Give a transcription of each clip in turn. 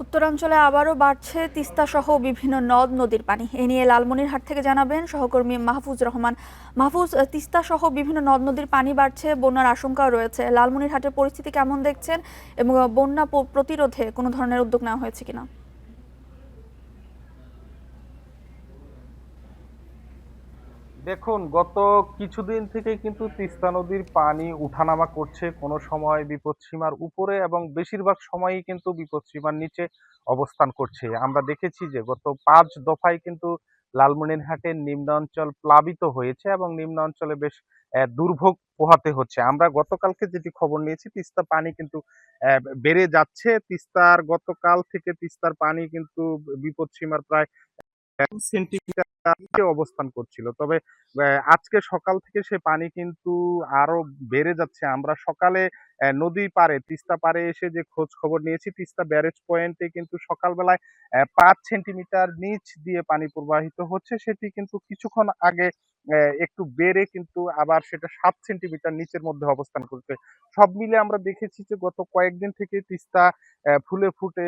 উত্তরাঞ্চলে আবারও বাড়ছে তিস্তা সহ বিভিন্ন নদ নদীর পানি। এ নিয়ে লালমনিরহাট থেকে জানাবেন সহকর্মী মাহফুজ রহমান। মাহফুজ, তিস্তা সহ বিভিন্ন নদ নদীর পানি বাড়ছে, বন্যার আশঙ্কাও রয়েছে। লালমনিরহাটের পরিস্থিতি কেমন দেখছেন এবং বন্যা প্রতিরোধে কোনো ধরনের উদ্যোগ নেওয়া হয়েছে কিনা? দেখুন, গত কিছুদিন থেকে কিন্তু তিস্তা নদীর পানি উঠানামা করছে, কোনো সময় বিপদসীমার উপরে এবং বেশিরভাগ সময়ই কিন্তু বিপদসীমার নিচে অবস্থান করছে। আমরা দেখেছি যে গত 5 দফায় কিন্তু লালমনিরহাটের নিম্নাঞ্চল প্লাবিত হয়েছে এবং নিম্নাঞ্চলে বেশ দুর্ভোগ পোহাতে হচ্ছে। আমরা গতকালকে যেটি খবর নিয়েছি, তিস্তা পানি কিন্তু বেড়ে যাচ্ছে। গতকাল থেকে তিস্তার পানি কিন্তু বিপদসীমার প্রায় সেন্টিমিটার নিচে অবস্থান করছিল। তবে আজকে সকাল থেকে সে পানি কিন্তু আরো বেড়ে যাচ্ছে। আমরা সকালে নদী পাড়ে তিস্তা পাড়ে এসে যে খোঁজ খবর নিয়েছি, তিস্তা ব্যারেজ পয়েন্টে কিন্তু সকালবেলায় 5 সেন্টিমিটার নিচ দিয়ে পানি প্রবাহিত হচ্ছে। সেটি কিন্তু কিছুক্ষণ আগে একটু বেড়ে কিন্তু আবার সেটা 7 সেন্টিমিটার নিচের মধ্যে অবস্থান করছে। সব মিলে আমরা দেখেছি যে গত কয়েকদিন থেকে তিস্তা ফুলে ফুটে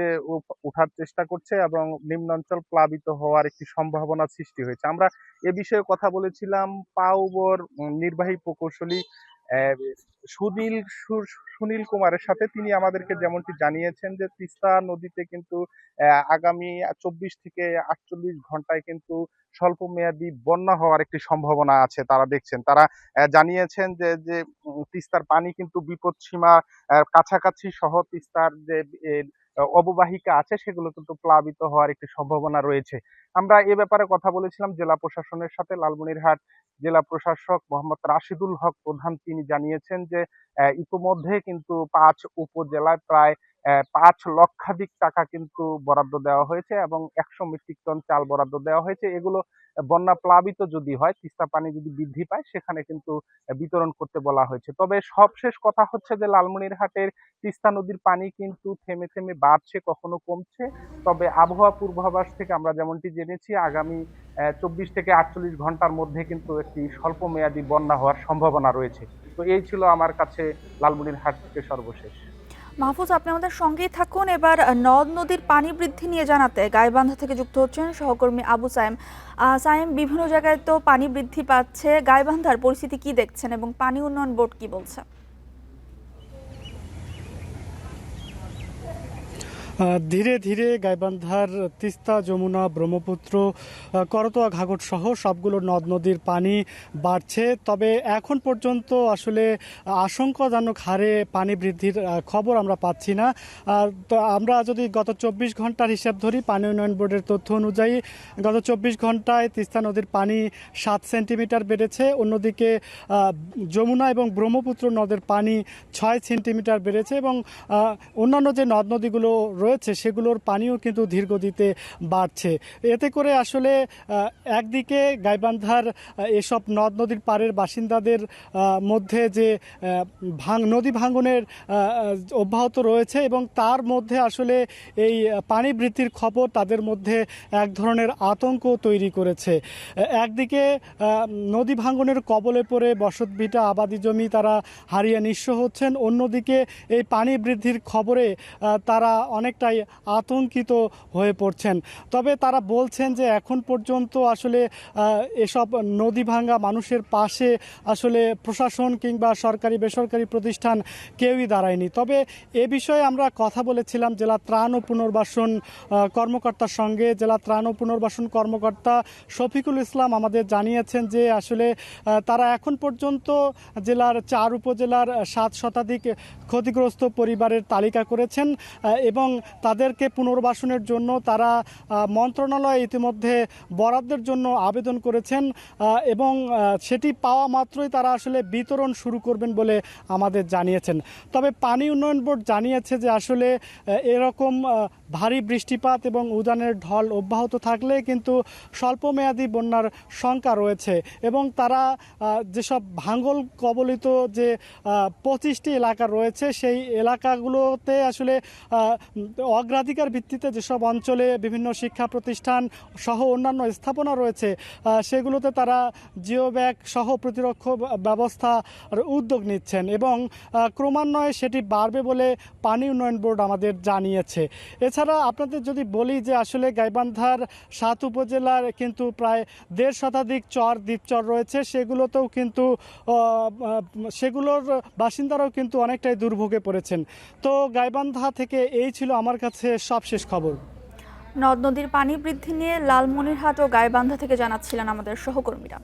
ওঠার চেষ্টা করছে এবং নিম্নাঞ্চল প্লাবিত হওয়ার একটি সম্ভাবনা সৃষ্টি হয়েছে। আমরা এ বিষয়ে কথা বলেছিলাম পাউবর নির্বাহী প্রকৌশলী আহ, সুনীল সুনীল কুমারের সাথে। তিনি আমাদেরকে যেমনটি জানিয়েছেন যে তিস্তা নদীতে কিন্তু আগামী 24 থেকে 48 ঘন্টায় কিন্তু স্বল্প মেয়াদী বন্যা হওয়ার একটি সম্ভাবনা আছে। তারা দেখছেন, তারা জানিয়েছেন যে যে তিস্তার পানি কিন্তু বিপদ সীমা কাছাকাছি সহ তিস্তার যে অববাহিকা আছে সেগুলো কিন্তু প্লাবিত হওয়ার একটি সম্ভাবনা রয়েছে। আমরা এ ব্যাপারে কথা বলেছিলাম জেলা প্রশাসনের সাথে। লালমনিরহাট জেলা প্রশাসক মোহাম্মদ রাশিদুল হক প্রধান তিনি জানিয়েছেন যে ইতোমধ্যে কিন্তু 5 উপজেলায় প্রায় 5 লক্ষাধিক টাকা কিন্তু বরাদ্দ দেওয়া হয়েছে এবং 100 মেট্রিক টন চাল বরাদ্দ দেওয়া হয়েছে। এগুলো বন্যা প্লাবিত যদি হয়, তিস্তা পানি যদি বৃদ্ধি পায়, সেখানে কিন্তু বিতরণ করতে বলা হয়েছে। তবে সবশেষ কথা হচ্ছে যে লালমনিরহাটের তিস্তা নদীর পানি কিন্তু থেমে থেমে বাড়ছে, কখনো কমছে। তবে আবহাওয়া পূর্বাভাস থেকে আমরা যেমনটি জেনেছি, আগামী 24 থেকে 48 ঘন্টার মধ্যে কিন্তু একটি স্বল্প মেয়াদী বন্যা হওয়ার সম্ভাবনা রয়েছে। তো এই ছিল আমার কাছে লালমনিরহাট থেকে সর্বশেষ। মাহফুজ, আপনি আমাদের সঙ্গেই থাকুন। এবার নদ নদীর পানি বৃদ্ধি নিয়ে জানাতে গাইবান্ধা থেকে যুক্ত হচ্ছেন সহকর্মী আবু সায়েম। সায়েম, বিভিন্ন জায়গায় তো পানি বৃদ্ধি পাচ্ছে, গাইবান্ধার পরিস্থিতি কি দেখছেন এবং পানি উন্নয়ন বোর্ড কি বলছে? ধীরে ধীরে গাইবান্ধার তিস্তা, যমুনা, ব্রহ্মপুত্র, করতোয়া, ঘাঘট সহ সবগুলো নদ নদীর পানি বাড়ছে। তবে এখন পর্যন্ত আসলে আশঙ্কাজনক হারে পানি বৃদ্ধির খবর আমরা পাচ্ছি না। তো আমরা যদি গত 24 ঘন্টার হিসাব ধরি, পানি উন্নয়ন বোর্ডের তথ্য অনুযায়ী গত 24 ঘন্টায় তিস্তা নদীর পানি 7 সেন্টিমিটার বেড়েছে। অন্যদিকে যমুনা এবং ব্রহ্মপুত্র নদের পানি 6 সেন্টিমিটার বেড়েছে এবং অন্যান্য যে নদ নদীগুলো রয়েছে সেগুলোর পানিও কিন্তু ধীরগতিতে বাড়ছে। এতে করে আসলে একদিকে গাইবান্ধার এসব নদ নদীর পাড়ের বাসিন্দাদের মধ্যে যে নদী ভাঙনের অব্যাহত রয়েছে এবং তার মধ্যে আসলে এই পানি বৃদ্ধির খবর তাদের মধ্যে এক ধরনের আতঙ্ক তৈরি করেছে। একদিকে নদী ভাঙনের কবলে পড়ে বসতভিটা, আবাদি জমি তারা হারিয়ে নিঃস্ব হচ্ছেন, অন্যদিকে এই পানি বৃদ্ধির খবরে তারা অনেকটাই আতঙ্কিত হয়ে পড়ছেন। তবে তারা বলছেন যে এখন পর্যন্ত আসলে এসব নদী ভাঙ্গা মানুষের পাশে আসলে প্রশাসন কিংবা সরকারি বেসরকারি প্রতিষ্ঠান কেউই দাঁড়ায়নি। তবে এ বিষয়ে আমরা কথা বলেছিলাম জেলা ত্রাণ ও পুনর্বাসন কর্মকর্তার সঙ্গে। জেলা ত্রাণ ও পুনর্বাসন কর্মকর্তা শফিকুল ইসলাম আমাদের জানিয়েছেন যে আসলে তারা এখন পর্যন্ত জেলার 4 উপজেলার 7 শতাধিক ক্ষতিগ্রস্ত পরিবারের তালিকা করেছেন এবং তাদেরকে পুনর্বাসনের জন্য তারা মন্ত্রণালয়ে ইতিমধ্যে বরাদ্দের জন্য আবেদন করেছেন এবং সেটি পাওয়া মাত্রই তারা আসলে বিতরণ শুরু করবেন বলে আমাদের জানিয়েছেন। তবে পানি উন্নয়ন বোর্ড জানিয়েছে যে আসলে এরকম ভারী বৃষ্টিপাত এবং উজানের ঢল অব্যাহত থাকলে কিন্তু স্বল্পমেয়াদী বন্যার শঙ্কা রয়েছে এবং তারা যেসব ভাঙল কবলিত যে 25টি এলাকা রয়েছে সেই এলাকাগুলোতে আসলে অগ্রাধিকার ভিত্তিতে যেসব অঞ্চলে বিভিন্ন শিক্ষা প্রতিষ্ঠান সহ অন্যান্য স্থাপনা রয়েছে সেগুলোতে তারা জিও ব্যাগ সহ প্রতিরক্ষা ব্যবস্থার উদ্যোগ নিচ্ছেন এবং ক্রমান্বয়ে সেটি বাড়বে বলে পানি উন্নয়ন বোর্ড আমাদের জানিয়েছে। এছাড়া আপনাদের যদি বলি যে আসলে গাইবান্ধার 7 উপজেলার কিন্তু প্রায় 1.5 শতাধিক চর দ্বীপচর রয়েছে, সেগুলোতেও কিন্তু সেগুলোর বাসিন্দারাও কিন্তু অনেকটাই দুর্ভোগে পড়েছেন। তো গাইবান্ধা থেকে এই ছিল আমার কাছে সবশেষ খবর। নদ নদীর পানি বৃদ্ধি নিয়ে লালমনিরহাট ও গাইবান্ধা থেকে জানাচ্ছিলেন আমাদের সহকর্মীরা।